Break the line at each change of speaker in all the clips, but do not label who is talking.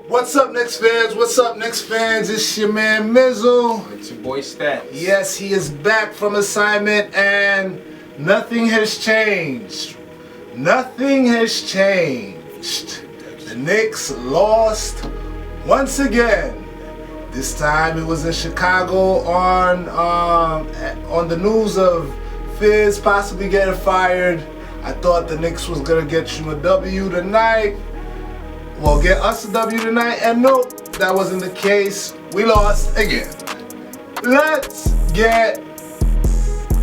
What's up, Knicks fans? What's up, Knicks fans? It's your man Mizzle.
It's your boy Stats.
Yes, he is back from assignment and nothing has changed. Nothing has changed. The Knicks lost once again. This time it was in Chicago on the news of 3’s possibly getting fired. I thought the Knicks was gonna get you a W tonight. Well, get us a W tonight, and nope, that wasn't the case. We lost again. Let's get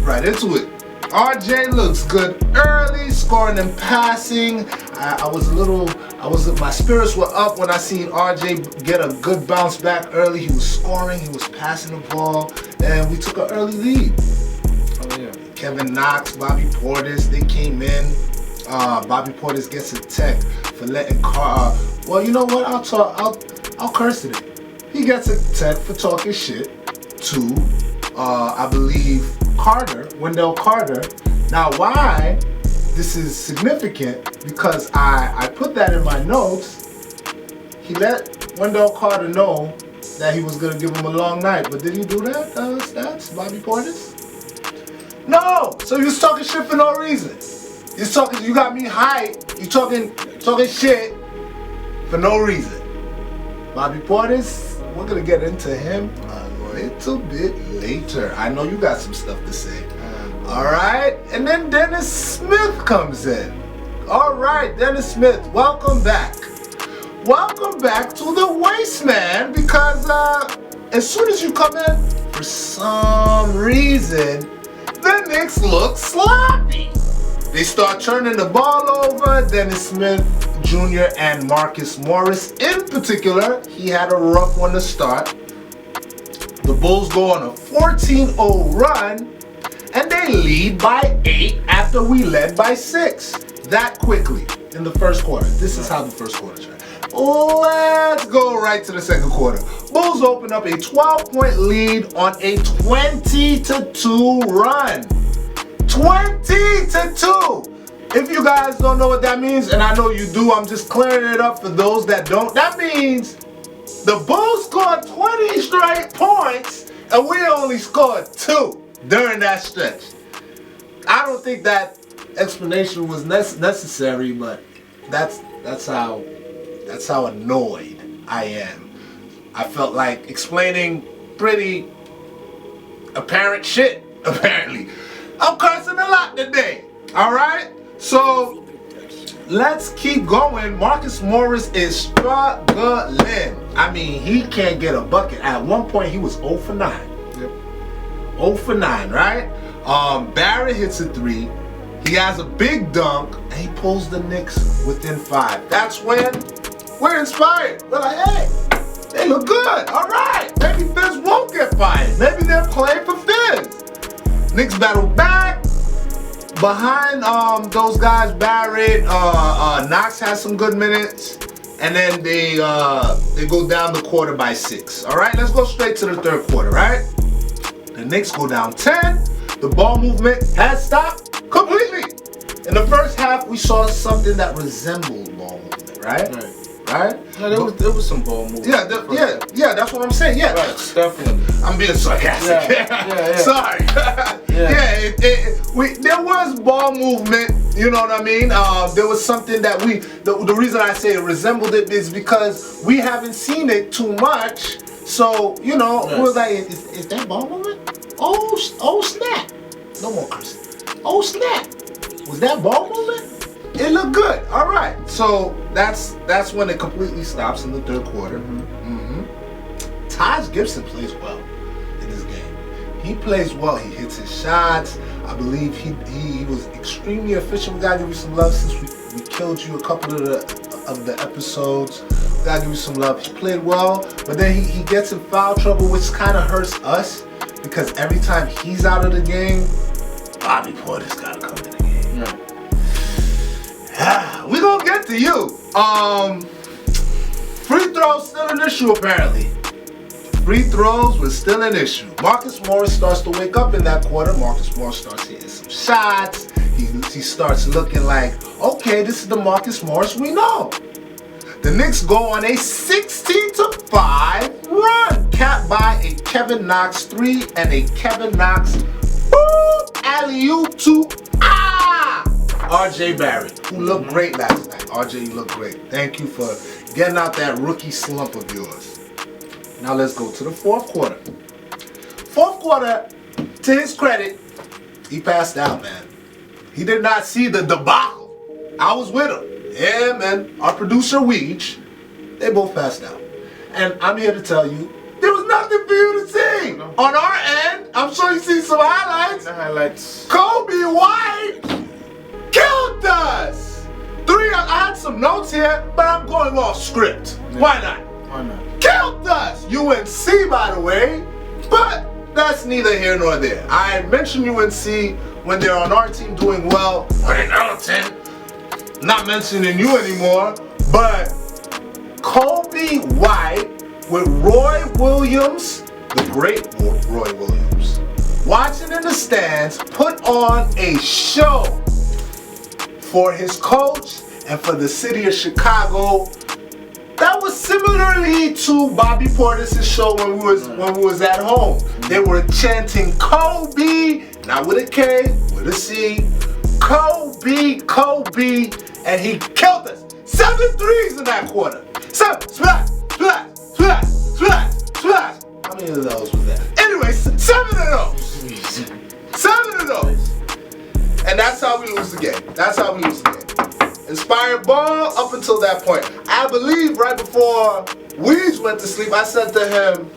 right into it. RJ looks good early, scoring and passing. My spirits were up when I seen RJ get a good bounce back early. He was scoring, he was passing the ball, and we took an early lead.
Oh yeah.
Kevin Knox, Bobby Portis, they came in. Bobby Portis gets a tech for letting well, you know what? I'll curse it. He gets a tech for talking shit to, I believe, Wendell Carter. Now, why this is significant? Because I put that in my notes. He let Wendell Carter know that he was gonna give him a long night, but did he do that? Stats, Bobby Portis? No. So you was talking shit for no reason. You got me hyped. You talking shit for no reason. Bobby Portis, we're gonna get into him a little bit later. I know you got some stuff to say. All right, and then Dennis Smith comes in. All right, Dennis Smith, welcome back. Welcome back to the waste, man. Because as soon as you come in, for some reason, the Knicks look sloppy. They start turning the ball over. Dennis Smith Jr. and Marcus Morris in particular, he had a rough one to start. The Bulls go on a 14-0 run, and they lead by 8 after we led by 6. That quickly in the first quarter. This is how the first quarter turned. Let's go right to the second quarter. Bulls open up a 12-point lead on a 20-2 run. 20-2. If you guys don't know what that means, and I know you do, I'm just clearing it up for those that don't. That means the Bulls scored 20 straight points, and we only scored 2 during that stretch. I don't think that explanation was necessary, but that's how annoyed I am. I felt like explaining pretty apparent shit, apparently. I'm cursing a lot today, all right? So let's keep going. Marcus Morris is struggling. I mean, he can't get a bucket. At one point, he was 0 for 9.
Yep.
0 for 9, right? Barrett hits a 3. He has a big dunk, and he pulls the Knicks within 5. That's when we're inspired. We're like, hey, they look good. All right, maybe 3’s won't get fired. Maybe they're playing for 3’s. Knicks battle back. Behind those guys, Barrett, Knox has some good minutes, and then they go down the quarter by 6. All right, let's go straight to the third quarter. Right, the Knicks go down 10. The ball movement has stopped completely. In the first half, we saw something that resembled ball movement. Right. Right?
No, there was some ball movement.
Yeah, that's what I'm saying. Yeah,
right, definitely.
I'm being sarcastic.
Yeah.
Sorry. There was ball movement. You know what I mean? There was something that the reason I say it resembled it is because we haven't seen it too much. So we were like, is that ball movement? Oh snap! No more cursing. Oh snap! Was that ball movement? It looked good. All right. So that's when it completely stops in the third quarter. Taj Gibson plays well in this game. He plays well. He hits his shots. I believe he was extremely efficient. We gotta give you some love since we killed you a couple of the episodes. We gotta give you some love. He played well, but then he gets in foul trouble, which kind of hurts us because every time he's out of the game, Bobby Portis gotta come in the game.
Right.
We gonna get to you. Free throws still an issue apparently. Free throws was still an issue. Marcus Morris starts to wake up in that quarter. Marcus Morris starts hitting some shots. He starts looking like, okay, this is the Marcus Morris we know. The Knicks go on a 16-5 run, capped by a Kevin Knox 3 and a Kevin Knox alley-oop to RJ Barrett, who looked great last night. RJ, you look great. Thank you for getting out that rookie slump of yours. Now let's go to the fourth quarter. Fourth quarter, to his credit, he passed out, man. He did not see the debacle. I was with him. Yeah, man. Our producer, Weege, they both passed out. And I'm here to tell you, there was nothing for you to see.
No.
On our end, I'm sure you see some highlights.
The highlights.
Coby White killed us. I had some notes here, but I'm going off script.
Yeah.
Why not?
Why not?
Killed us. UNC, by the way. But that's neither here nor there. I mentioned UNC when they're on our team doing well. But in Elton, not mentioning you anymore. But Coby White with Roy Williams, the great Roy Williams, watching in the stands, put on a show for his coach and for the city of Chicago. That was similarly to Bobby Portis' show when we was at home. They were chanting Coby, not with a K, with a C. Coby, and he killed us. 7 threes in that quarter. Splash. How many of those was that? Anyway, 7 of those. 7 of those. And that's how we lose the game. Inspired ball up until that point. I believe right before Weege went to sleep, I said to him,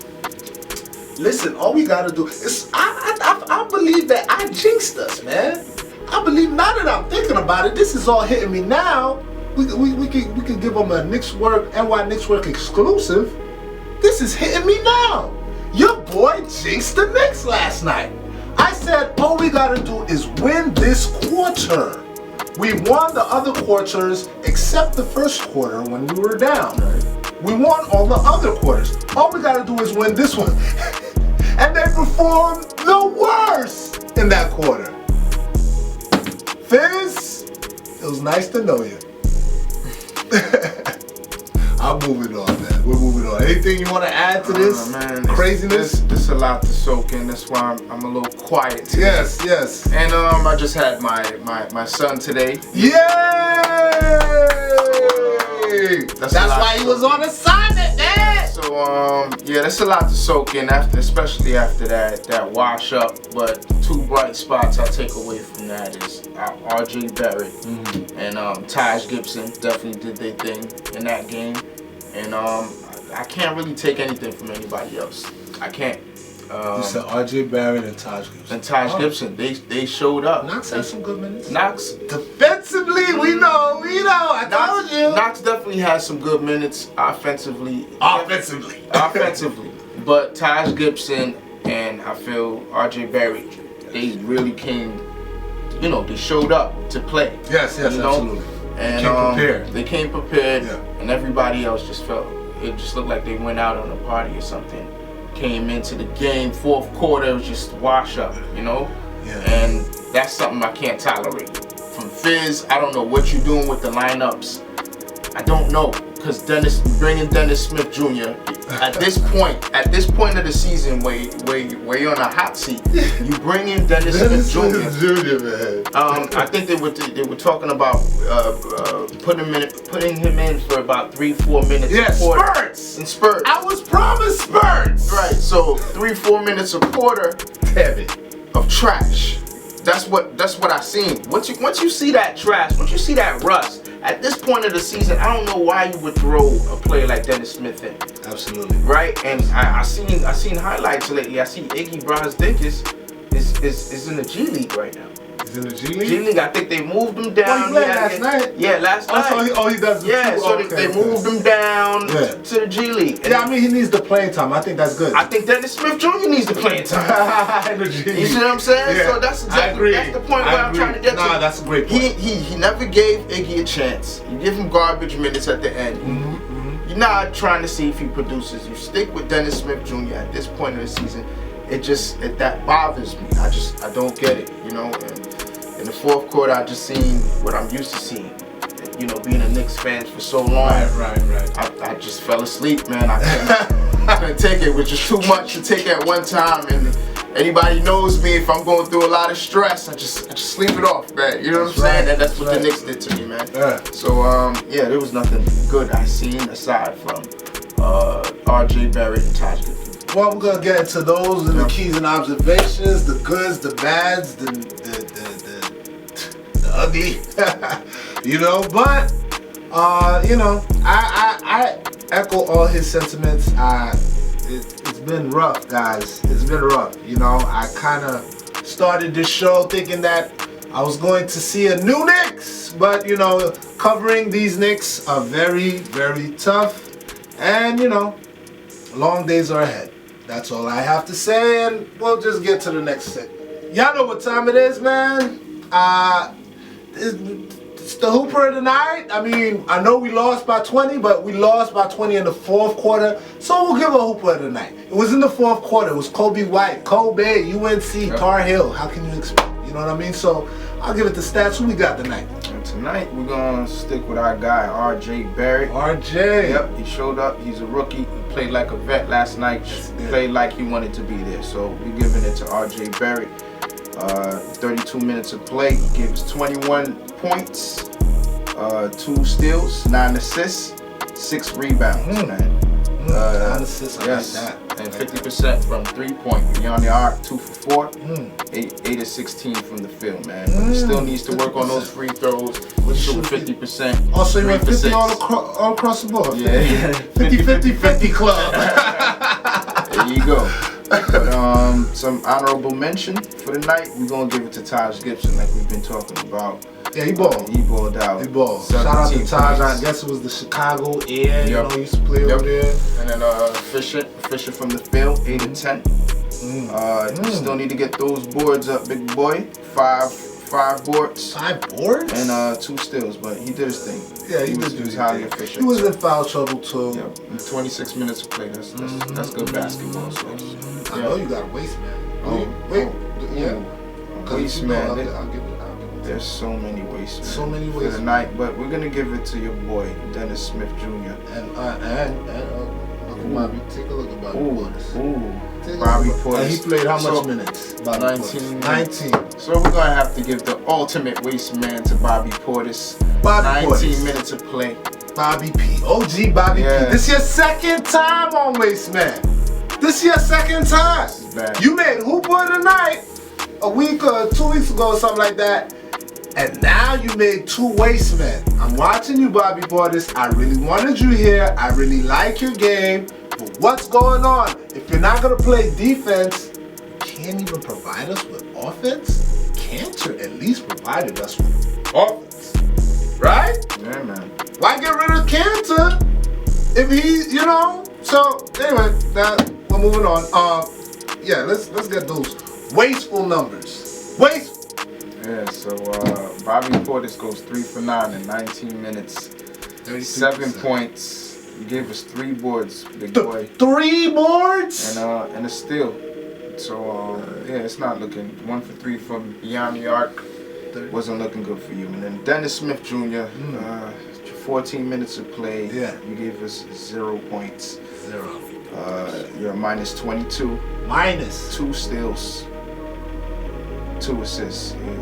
listen, all we gotta do is, I believe that I jinxed us, man. I believe now that I'm thinking about it, this is all hitting me now. We could give them a Knickswork, NY Knickswork exclusive. This is hitting me now. Your boy jinxed the Knicks last night. I said, all we gotta do is win this quarter. We won the other quarters except the first quarter when we were down. We won all the other quarters. All we gotta do is win this one. And they performed the worst in that quarter. 3’s, it was nice to know you. I'm moving on, man. We're moving on. Anything you want to add to this craziness?
This is a lot to soak in. That's why I'm a little quiet today.
Yes.
And I just had my son today.
Yay! That's why he was on assignment, man.
So yeah, that's a lot to soak in especially after that wash up. But 2 bright spots I take away from that is RJ Barrett and Taj Gibson definitely did their thing in that game. And I can't really take anything from anybody else. I can't.
You said RJ Barrett and Taj Gibson.
And Taj Gibson, they showed up.
Knox had some good minutes.
Knox
defensively, we know. I told you.
Knox definitely has some good minutes offensively. But Taj Gibson and I feel RJ Barrett, they really came. They showed up to play.
Yes, absolutely.
And they came prepared. Yeah. And everybody else just looked like they went out on a party or something. Came into the game, fourth quarter, it was just wash up, Yeah. And that's something I can't tolerate. From 3’s, I don't know what you're doing with the lineups. I don't know, because bringing Dennis Smith Jr. at this point of the season, where you're on a hot seat, you bring in Dennis Smith Jr.
Man.
I think they were talking about putting him in for about 3-4 minutes.
Yeah,
in spurts.
I was promised spurts.
Right. So 3-4 minutes a quarter.
Heavy.
Of trash. That's what I seen. Once you see that trash, once you see that rust. At this point of the season, I don't know why you would throw a player like Dennis Smith in.
Absolutely.
Right? And I seen highlights lately. I see Iggy Brazdeikis is in the G League right now.
He's in the G League?
G League, I think they moved him down.
He played last night?
Yeah, last night.
So he does the
they moved him down to the G League.
And I mean, he needs the playing time. I think that's good.
I think Dennis Smith Jr. needs the playing time. You see what I'm saying?
Yeah.
So that's the point where I'm trying to get to.
That's a great point.
He never gave Iggy a chance. You give him garbage minutes at the end. You're not trying to see if he produces. You stick with Dennis Smith Jr. at this point of the season. That bothers me. I don't get it, And in the fourth quarter, I just seen what I'm used to seeing. being a Knicks fan for so long.
Right.
I just fell asleep, man. I couldn't take it. It was just too much to take at one time. And anybody knows me, if I'm going through a lot of stress, I just sleep it off, man. You know what I'm saying? And that's what the Knicks did to me, man.
Yeah.
So there was nothing good I seen aside from R.J. Barrett and Taj Gibson.
Well, we're gonna get into those and the keys and observations, the goods, the bads, the ugly. But I echo all his sentiments. It's been rough, guys. It's been rough. I kind of started this show thinking that I was going to see a new Knicks, but covering these Knicks are very, very tough, and long days are ahead. That's all I have to say, and we'll just get to the next segment. Y'all know what time it is, man. It's the Hooper of the night. I mean, I know we lost by 20, but we lost by 20 in the fourth quarter, so we'll give a Hooper of the night. It was in the fourth quarter. It was Coby White, Coby, UNC, Tar Heel. How can you expect? You know what I mean? So I'll give it the stats. Who we got tonight?
And tonight we're gonna stick with our guy R.J. Barrett.
R.J.
Yep, he showed up. He's a rookie. He played like a vet last night. Played like he wanted to be there. So we're giving it to R.J. Barrett. 32 minutes of play. He gave us 21 points, 2 steals, 9 assists, 6 rebounds, man.
9 assists,
yes,
I like that.
And 50% from 3-point. Beyond the arc, 2 for 4, 8 of 16 from the field, man. But he still needs to work on those free throws. Which shoot 50%.
Also, you went 50 all across the board.
Yeah.
50 club.
There you go. But, some honorable mention for the night. We're gonna give it to Taj Gibson, like we've been talking about.
Yeah, he balled.
He balled out.
He balled. Shout out to Taj. I guess it was the Chicago Air. He used to play over there.
And then Fisher from the field, 8 of 10. You still need to get those boards up, big boy. 5 boards.
5 boards?
And 2 steals, but he did his thing.
Yeah, he was
highly efficient.
He was in foul trouble too.
Yeah, 26 minutes of play. That's good basketball. So
I know you got a waist, man. Waist man. I'll give it.
There's so many wastes.
So many wastes
for the night, but we're gonna give it to your boy Dennis Smith Jr.
And Uncle Bobby. Take a look at Bobby Portis.
Bobby Portis.
And he played how much minutes?
19. So we're gonna have to give the ultimate waste man to Bobby Portis. 19 minutes of play.
Bobby P. OG Bobby P. This your second time on Waste Man. This your second time. You made Hooper of the night a week or 2 weeks ago or something like that. And now you made 2 waste men. I'm watching you, Bobby Portis. I really wanted you here. I really like your game. But what's going on? If you're not going to play defense, you can't even provide us with offense? Cantor at least provided us with offense. Right?
Yeah, man.
Why get rid of Cantor if he, So, anyway, we're moving on. Let's get those wasteful numbers. Wasteful.
Yeah, so Bobby Portis goes 3 for 9 in 19 minutes. 7 points. He gave us 3 boards, big boy.
3 boards?
And a steal. So it's not looking 1 for 3 from beyond the arc. Wasn't looking good for you. And then Dennis Smith Jr. 14 minutes of play. Yeah. You gave us 0 points.
0.
You're minus 22.
Minus
2 steals. 2 assists. You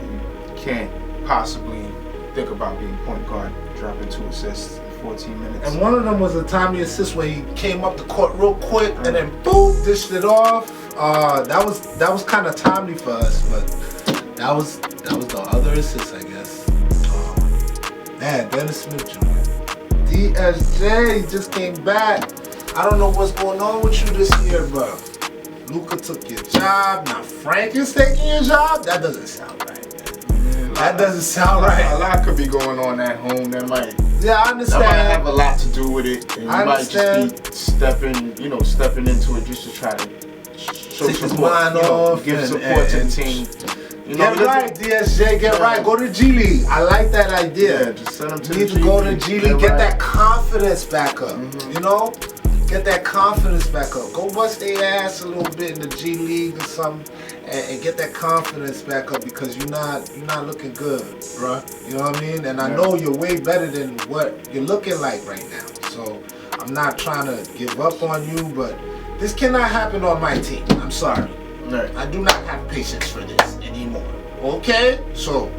can't possibly think about being point guard dropping 2 assists in 14 minutes.
And one of them was a timely assist where he came up the court real quick and then boom, dished it off. That was kind of timely for us, but that was the other assist, I guess. Man, Dennis Smith Jr. DSJ just came back. I don't know what's going on with you this year, bro. Luka took your job. Now Frank is taking your job. That doesn't sound right, man. That doesn't sound right.
A lot could be going on at home. That might.
Yeah, I understand.
That might have a lot to do with it. And you might just be stepping into it just to try to show support. Give support to the team.
Get right, DSJ. Get right. Go to G League. I like that idea.
Yeah, just send them to
you need to go to G League. Get that confidence back up. Get that confidence back up. Go bust their ass a little bit in the G League or something. and get that confidence back up because you're not looking good, bruh. You know what I mean? And I know you're way better than what you're looking like right now. So I'm not trying to give up on you, but this cannot happen on my team. I'm sorry.
Right.
I do not have patience for this anymore. Okay? So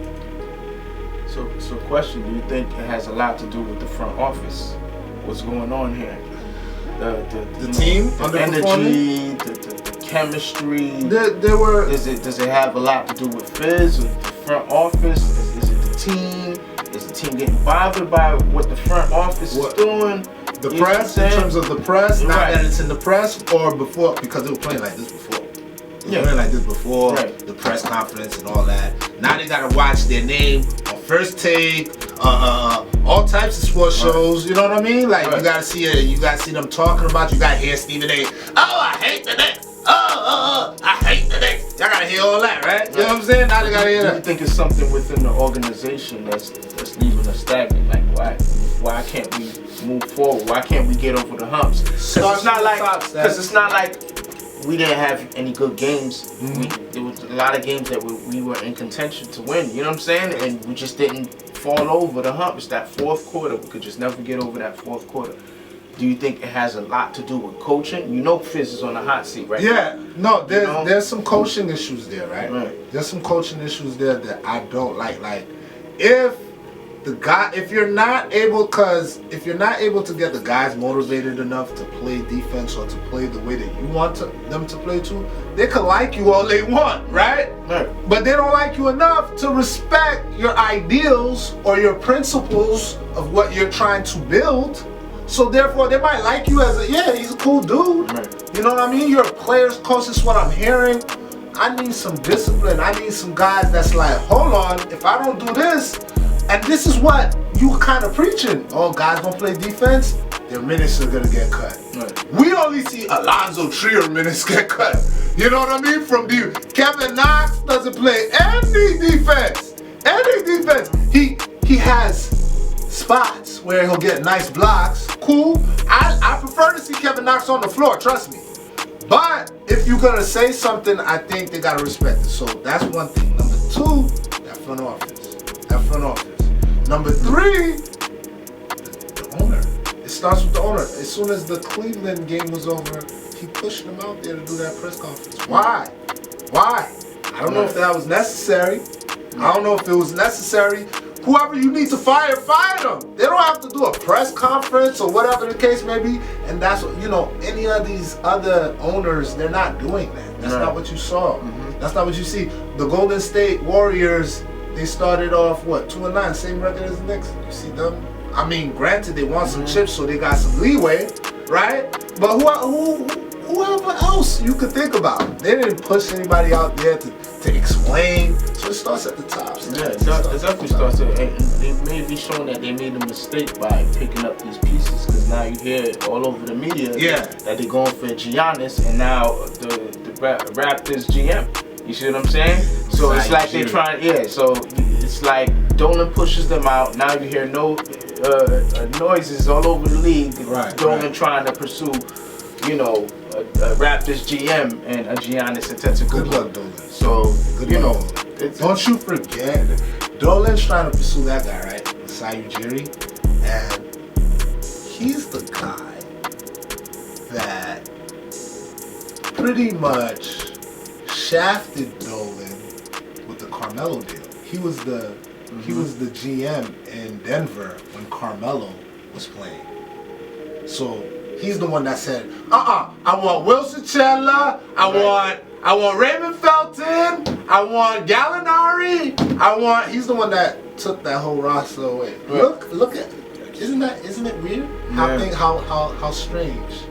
question, do you think it has a lot to do with the front office? What's going on here? The
team,
the energy, the chemistry.
There were.
Does it have a lot to do with 3’s or the front office? Is it the team? Is the team getting bothered by what the front office is doing?
The press, in terms of the press, not
Right.
that it's in the press or before, because they were playing like this before. They were playing like this before, the press conference and all that. Now they gotta watch their name on First Take, all types of sports shows. You know what I mean? Like you gotta see it. You gotta see them talking about. You gotta hear Stephen A. Oh, I hate the Knicks. I hate the Knicks. Y'all gotta hear all that, right? You know what I'm saying? Now they gotta hear that.
Do you think it's something within the organization that's leaving us stagnant? Like why can't we move forward? Why can't we get over the humps? Because it's not like we didn't have any good games. There was a lot of games that we were in contention to win. You know what I'm saying? And we just didn't fall over the hump. It's that fourth quarter. We could just never get over that fourth quarter. Do you think it has a lot to do with coaching? You know 3’s is on the hot seat right now.
Yeah, no, there's some coaching issues there, right?
Right.
There's some coaching issues there that I don't like. Like, if you're not able to get the guys motivated enough to play defense or to play the way that you want them to play too, they could like you all they want, right?
Right.
But they don't like you enough to respect your ideals or your principles of what you're trying to build. So therefore, they might like you as he's a cool dude. Right. You know what I mean? You're a player's coach. That's what I'm hearing. I need some discipline. I need some guys that's like, hold on, if I don't do this, and this is what you kind of preaching. Oh, guys don't play defense, their minutes are gonna get cut. Right. We only see Alonzo Trier minutes get cut. You know what I mean? From the Kevin Knox doesn't play any defense. Any defense. He has spots where he'll get nice blocks. Cool. I prefer to see Kevin Knox on the floor, trust me. But if you're gonna say something, I think they gotta respect it. So that's one thing. Number two, that front office. Number three, the owner. It starts with the owner. As soon as the Cleveland game was over, he pushed them out there to do that press conference. Why? I don't know if that was necessary. I don't know if it was necessary. Whoever you need to fire them. They don't have to do a press conference or whatever the case may be. And that's what, any of these other owners, they're not doing that. That's not what you saw. That's not what you see. The Golden State Warriors, they started off, 2-9, same record as the Knicks. You see them? I mean, granted, they won some chips, so they got some leeway, right? But whoever else you could think about, they didn't push anybody out there to explain. So it starts at the top. So
it definitely starts at, and it may be showing that they made a mistake by picking up these pieces, because now you hear it all over the media that they're going for Giannis, and now the Raptors GM. You see what I'm saying? So it's like they're trying, so it's like Dolan pushes them out. Now you hear noises all over the league. Dolan trying to pursue, a Raptors GM and a Giannis Antetokounmpo.
Good luck, Dolan.
So,
don't you forget, Dolan's trying to pursue that guy, right? Masai Ujiri. And he's the guy that pretty much shafted Dolan with the Carmelo deal. He was the GM in Denver when Carmelo was playing. So he's the one that said, I want Wilson Chandler, I want Raymond Felton, I want Gallinari, he's the one that took that whole roster away. Right. Look at, isn't it weird? How strange,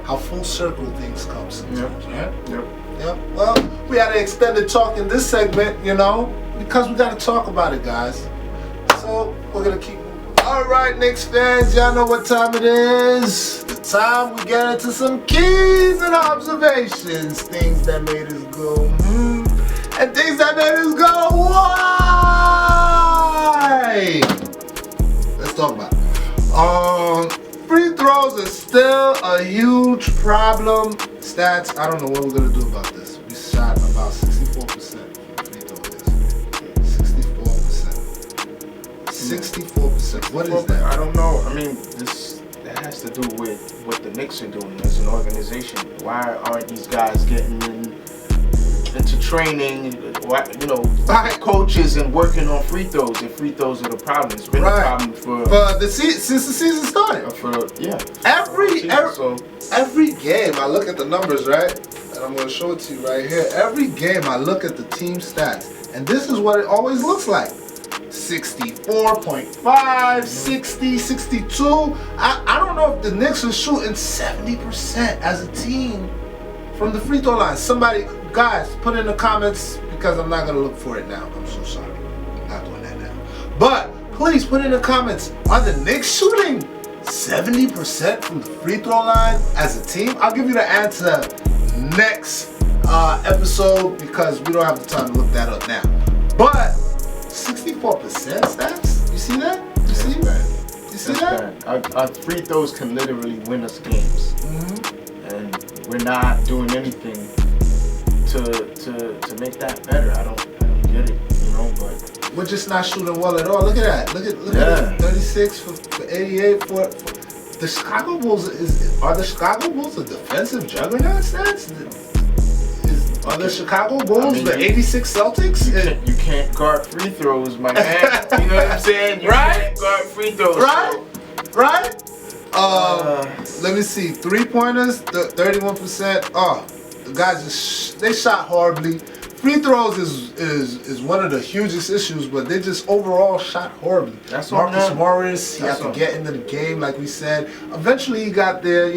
how full circle things come sometimes, right? Yep. Well, we had an extended talk in this segment, because we got to talk about it, guys. So we're gonna keep. All right, Knicks fans, y'all know what time it is. The time we get into some keys and observations, things that made us go, and things that made us go, why? Let's talk about it. Free throws are still a huge problem. Stats, I don't know what we're gonna do about this. We shot about 60% 64%. What is that?
I don't know. I mean, that has to do with what the Knicks are doing as an organization. Why aren't these guys getting into training? Why, coaches and working on free throws? If free throws are the problem, it's been a problem
since the season started. Every game, I look at the numbers, right? And I'm going to show it to you right here. Every game, I look at the team stats, and this is what it always looks like. 64.5, 60, 62. I don't know if the Knicks are shooting 70% as a team from the free throw line. Somebody, guys, put in the comments, because I'm not going to look for it now. I'm so sorry. I'm not doing that now. But please put in the comments, are the Knicks shooting 70% from the free throw line as a team? I'll give you the answer next episode, because we don't have the time to look that up now. But 64% stats? You see that? You see that?
Our free throws can literally win us games, and we're not doing anything to make that better. I don't get it, but
we're just not shooting well at all. Look at that. Look at that. 36 for 88 for the Chicago Bulls. Are the Chicago Bulls a defensive juggernaut stats? Are the Chicago Bulls the 86 Celtics?
You can't guard free throws, my man. You know what I'm saying? You can't guard free throws.
Right? Let me see. 3-pointers, 31%. Oh, the guys they shot horribly. Free throws is one of the hugest issues, but they just overall shot horribly.
That's
Marcus Morris, he had to get into the game, like we said. Eventually he got there,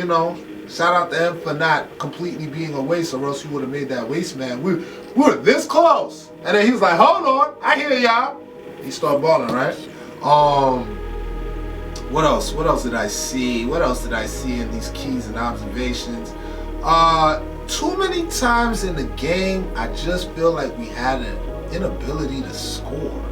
Shout out to him for not completely being a waste, or else he would have made that waste man. We were this close. And then he was like, hold on, I hear y'all. He started balling, right? What else? What else did I see? What else did I see in these keys and observations? Too many times in the game, I just feel like we had an inability to score.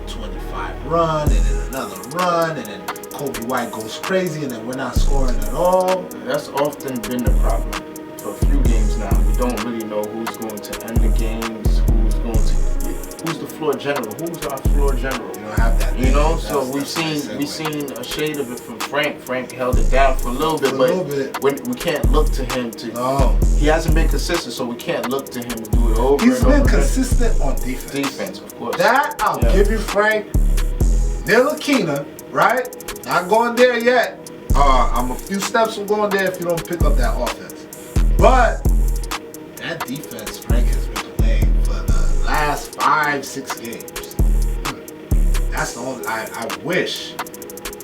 25 run, and then another run, and then Coby White goes crazy, and then we're not scoring at all.
That's often been the problem for a few games now. We don't really know who's going to end the games, who's the floor general, who's our floor general.
We don't have that.
So we've seen a shade of it from Frank. Frank held it down for a little bit, but we can't look to him to.
No.
He hasn't been consistent, so we can't look to him to do it over.
He's been consistent on defense.
Defense, of course.
That I'll give you, Frank. Ntilikina, right? Not going there yet. I'm a few steps from going there if you don't pick up that offense. But that defense Frank has been playing for the last 5-6 games. That's the only. I wish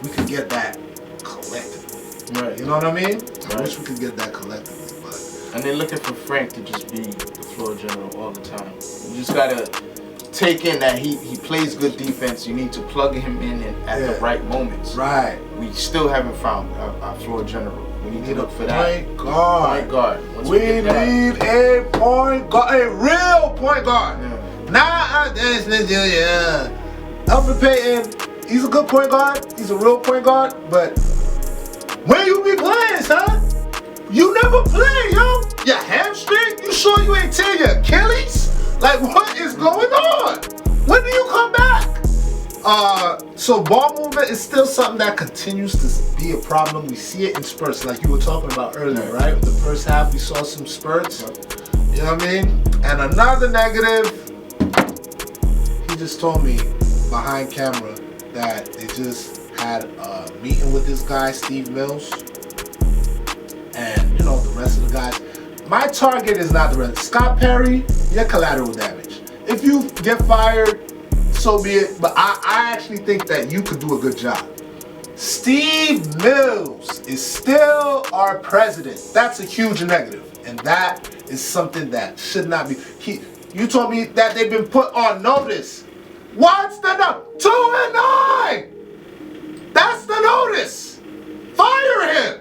we could get that collectively.
Right.
You know what I mean? I wish we could get that collectively. But
and they're looking for Frank to just be the floor general all the time. You just gotta take in that he plays good defense. You need to plug him in at the right moments.
Right.
We still haven't found our floor general. We need to look for that.
Point guard.
Point guard.
We need a point guard, a real point guard. Alfred Payton, he's a good point guard. He's a real point guard. But when you be playing, son, you never play, yo. Your hamstring? You sure you ain't tear your Achilles? Like, what is going on? When do you come back? So ball movement is still something that continues to be a problem. We see it in spurts, like you were talking about earlier, right? The first half, we saw some spurts. You know what I mean? And another negative, he just told me behind camera that they just had a meeting with this guy, Steve Mills, and the rest of the guys. My target is not the rest. Scott Perry, you're collateral damage. If you get fired, so be it. But I actually think that you could do a good job. Steve Mills is still our president. That's a huge negative. And that is something that should not be. You told me that they've been put on notice. What's the number? 2-9! That's the notice. Fire him.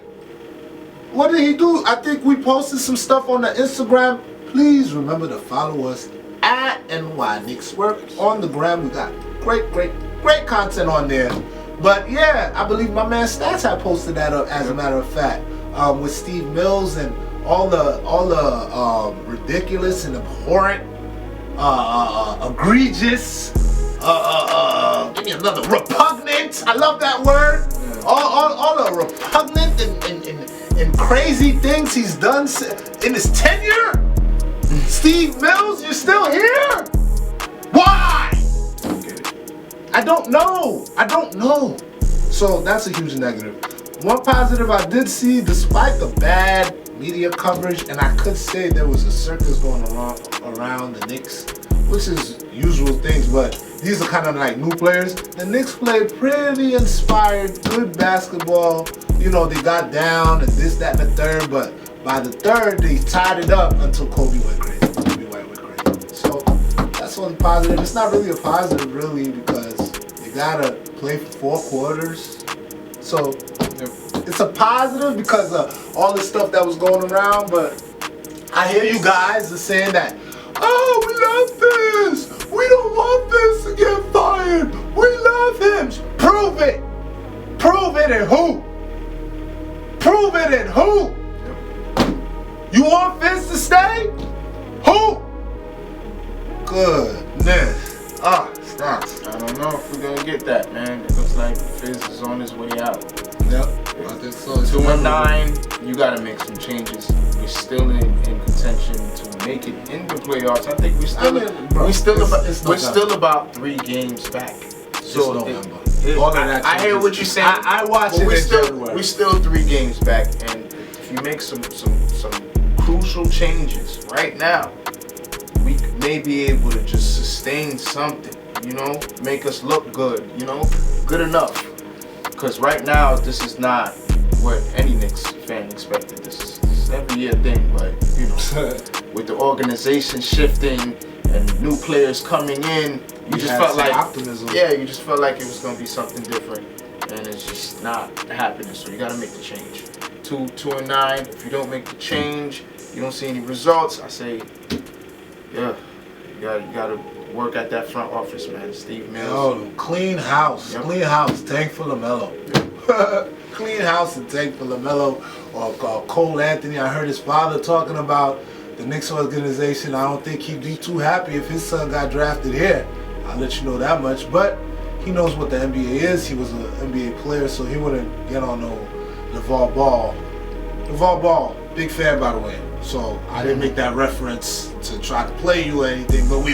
What did he do? I think we posted some stuff on the Instagram. Please remember to follow us at Knickswork on the gram. We got great content on there. But yeah, I believe my man Stats had posted that up, as a matter of fact, with Steve Mills and all the ridiculous and abhorrent, egregious give me another repugnant. I love that word. All the repugnant and crazy things he's done in his tenure. Steve Mills, you're still here? Why? I don't know. So that's a huge negative. One positive I did see, despite the bad media coverage, and I could say there was a circus going around the Knicks, which is usual things, but these are kind of like new players. The Knicks played pretty inspired, good basketball. You know, they got down and this, that, and the third, but by the third, they tied it up until Coby went crazy. So that's only positive. It's not really a positive, really, because you gotta play for 4 quarters. So it's a positive because of all the stuff that was going around, but I hear you guys are saying that, oh, we love this. We don't want this to get fired. We love him. Prove it. Prove it and who? Prove it and who? You want Vince to stay? Who? Goodness. Stats.
I don't know if we're gonna get that, man. It looks like Fizz is on his way out.
Yep, I think so.
2-9, you gotta make some changes. We're still in contention to make it in the playoffs. I think we're still about 3 games back.
So
I hear what you're saying.
I watch it.
We're still 3 games back, and if you make some crucial changes right now, we may be able to just sustain something. You know, make us look good. You know, good enough. Because right now, this is not what any Knicks fan expected. This is every year thing, but you know, with the organization shifting and new players coming in, you just felt like
optimism.
Yeah, you just felt like it was gonna be something different, and it's just not happening. So you gotta make the change. 2-9. If you don't make the change, you don't see any results. I say, yeah, you gotta work at that front office, man. Steve Mills.
Oh, clean house. Yep. Clean house. Tank for LaMelo. Yep. Clean house and tank for LaMelo. Or Cole Anthony. I heard his father talking about the Knicks organization. I don't think he'd be too happy if his son got drafted here. I'll let you know that much. But he knows what the NBA is. He was an NBA player, so he wouldn't get on no LeVar Ball. LeVar Ball, big fan, by the way. So I didn't make that reference to try to play you or anything, but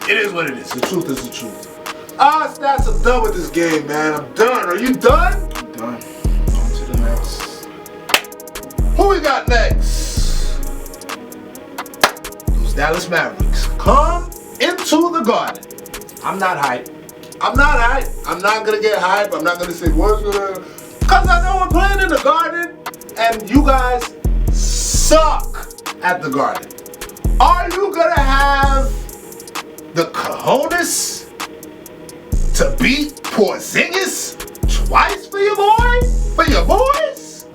it is what it is. The truth is the truth. Stats, I'm done with this game, man. I'm done. Are you done?
I'm done. On to the next.
Who we got next? Those Dallas Mavericks come into the Garden. I'm not hyped. I'm not gonna get hyped. I'm not gonna say what's gonna, because I know I'm playing in the Garden, and you guys suck at the Garden. Are you gonna have the cojones to beat Porzingis twice for your boys?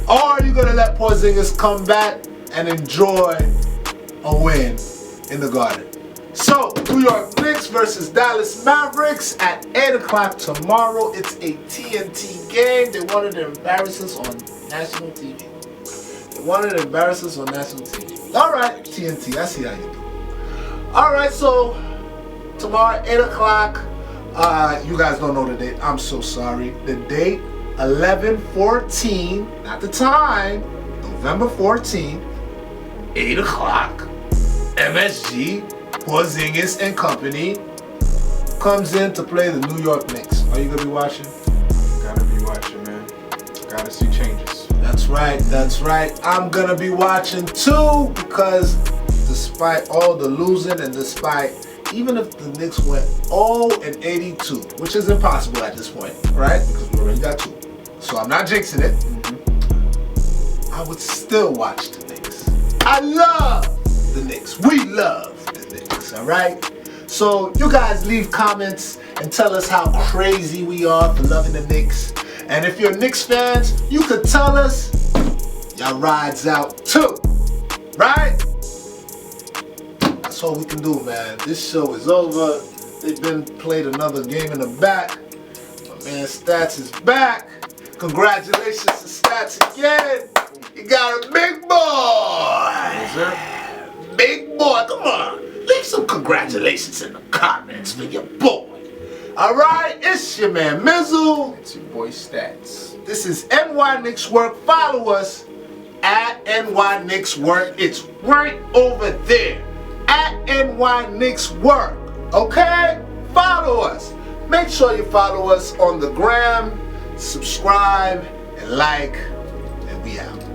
Or are you gonna let Porzingis come back and enjoy a win in the Garden? So, New York Knicks versus Dallas Mavericks at 8 o'clock tomorrow. It's a TNT game. They wanted to embarrass us on national TV. Alright, TNT, I see how you do. Alright, so tomorrow, 8 o'clock. You guys don't know the date. I'm so sorry. The date, 11/14, not the time, November 14th, 8 o'clock. MSG, Porzingis and company comes in to play the New York Knicks. Are you going to be watching?
Gotta be watching, man. Gotta see changes.
That's right. I'm going to be watching too, because despite all the losing and despite, even if the Knicks went 0-82, which is impossible at this point, right? Because we already got 2. So I'm not jinxing it. Mm-hmm. I would still watch the Knicks. I love the Knicks. We love the Knicks, all right? So you guys leave comments and tell us how crazy we are for loving the Knicks. And if you're Knicks fans, you could tell us y'all rides out too, right? That's all we can do, man. This show is over. They've been played another game in the back. My man Stats is back. Congratulations to Stats again. You got a big boy.
Yes, sir.
Big boy, come on. Leave some congratulations in the comments for your boy. Alright, it's your man Mizzle.
It's your boy Stats.
This is NY Knickswork. Follow us at NY Knickswork. It's right over there. At NY Knickswork. Okay? Follow us. Make sure you follow us on the gram, subscribe, and like, and we out.